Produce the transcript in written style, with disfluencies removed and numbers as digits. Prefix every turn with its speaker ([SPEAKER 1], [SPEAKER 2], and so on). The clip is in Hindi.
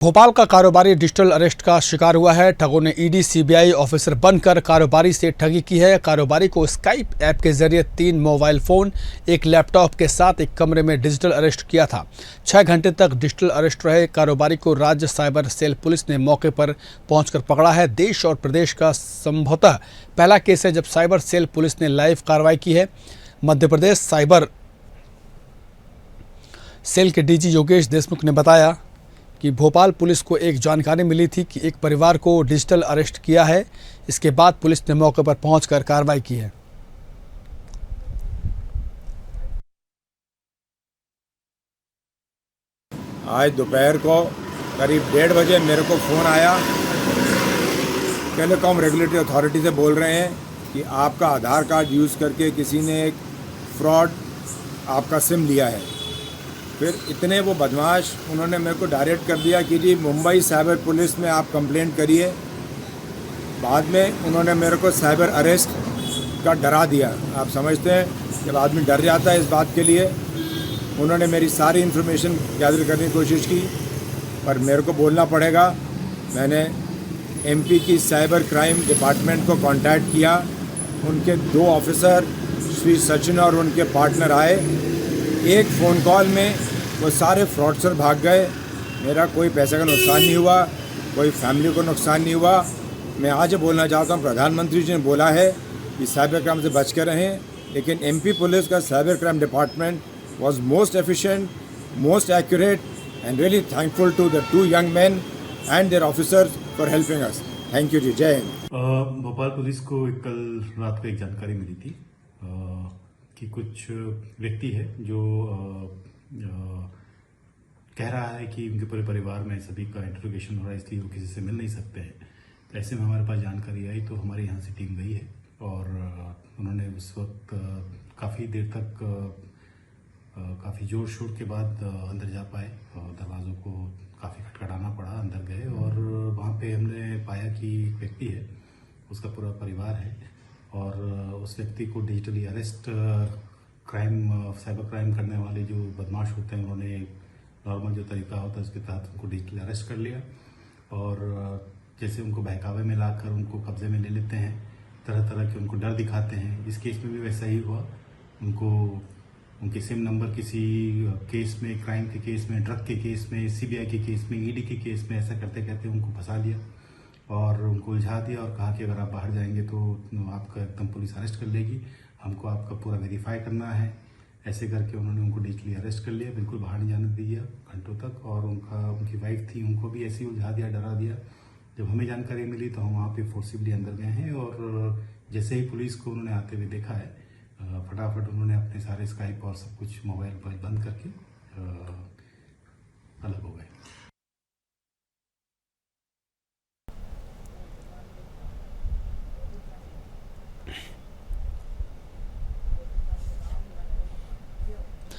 [SPEAKER 1] भोपाल का कारोबारी डिजिटल अरेस्ट का शिकार हुआ है। ठगों ने ईडी सीबीआई ऑफिसर बनकर कारोबारी से ठगी की है। कारोबारी को स्काइप ऐप के जरिए 3 मोबाइल फोन, एक लैपटॉप के साथ एक कमरे में डिजिटल अरेस्ट किया था। 6 घंटे तक डिजिटल अरेस्ट रहे कारोबारी को राज्य साइबर सेल पुलिस ने मौके पर पहुंचकर पकड़ा है। देश और प्रदेश का संभवतः पहला केस है जब साइबर सेल पुलिस ने लाइव कार्रवाई की है। मध्य प्रदेश साइबर सेल के डीजी योगेश देशमुख ने बताया कि भोपाल पुलिस को एक जानकारी मिली थी कि एक परिवार को डिजिटल अरेस्ट किया है। इसके बाद पुलिस ने मौके पर पहुंचकर कार्रवाई की है।
[SPEAKER 2] आज दोपहर को करीब 1:30 बजे मेरे को फ़ोन आया। टेलीकॉम रेगुलेटरी अथॉरिटी से बोल रहे हैं कि आपका आधार कार्ड यूज़ करके किसी ने एक फ्रॉड आपका सिम लिया है। फिर इतने वो बदमाश उन्होंने मेरे को डायरेक्ट कर दिया कि जी मुंबई साइबर पुलिस में आप कंप्लेंट करिए। बाद में उन्होंने मेरे को साइबर अरेस्ट का डरा दिया। आप समझते हैं जब आदमी डर जाता है इस बात के लिए। उन्होंने मेरी सारी इन्फॉर्मेशन गैदर करने की कोशिश की, पर मेरे को बोलना पड़ेगा, मैंने एमपी की साइबर क्राइम डिपार्टमेंट को कांटेक्ट किया। उनके 2 ऑफिसर श्री सचिन और उनके पार्टनर आए। एक फ़ोन कॉल में वो सारे फ्रॉडस्टर भाग गए। मेरा कोई पैसे का नुकसान नहीं हुआ, कोई फैमिली को नुकसान नहीं हुआ। मैं आज बोलना चाहता हूँ, प्रधानमंत्री जी ने बोला है कि साइबर क्राइम से बच कर रहें, लेकिन एमपी पुलिस का cyber crime department was most efficient, most accurate, and really thankful to the 2 young men and their officers for helping us. Thank you जी, जय हिंद।
[SPEAKER 3] भोपाल पुलिस को कल रात को एक जानकारी मिली थी कि कुछ व्यक्ति है जो कह रहा है कि उनके पूरे परिवार में सभी का इंटरोगेशन हो रहा है, इसलिए वो किसी से मिल नहीं सकते हैं। तो ऐसे में हमारे पास जानकारी आई तो हमारे यहाँ से टीम गई है और उन्होंने उस वक्त काफ़ी देर तक काफ़ी जोर शोर के बाद अंदर जा पाए और दरवाज़ों को काफ़ी खटखटाना पड़ा। अंदर गए और वहाँ पे हमने पाया कि एक व्यक्ति है, उसका पूरा परिवार है और उस व्यक्ति को डिजिटली अरेस्ट साइबर क्राइम करने वाले जो बदमाश होते हैं उन्होंने नॉर्मल जो तरीका होता है उसके तहत उनको डिजिटली अरेस्ट कर लिया और जैसे उनको बहकावे में लाकर उनको कब्जे में ले लेते हैं, तरह तरह के उनको डर दिखाते हैं। इस केस में भी वैसा ही हुआ। उनके सिम नंबर किसी केस में, क्राइम के केस में, ड्रग के केस में, सीबीआई के केस में, ईडी के केस में ऐसा करते करते उनको फंसा लिया और उनको उलझा दिया और कहा कि अगर आप बाहर जाएंगे तो आपका एकदम पुलिस अरेस्ट कर लेगी, हमको आपका पूरा वेरीफाई करना है। ऐसे करके उन्होंने उनको डिजिटली अरेस्ट कर लिया, बिल्कुल बाहर नहीं जाने दिया घंटों तक। और उनकी वाइफ थी, उनको भी ऐसे ही उलझा दिया, डरा दिया। जब हमें जानकारी मिली तो हम वहाँ पे फोर्सिबली अंदर गए हैं और जैसे ही पुलिस को उन्होंने आते हुए देखा है, फटाफट उन्होंने अपने सारे स्काइप और सब कुछ मोबाइल बंद करके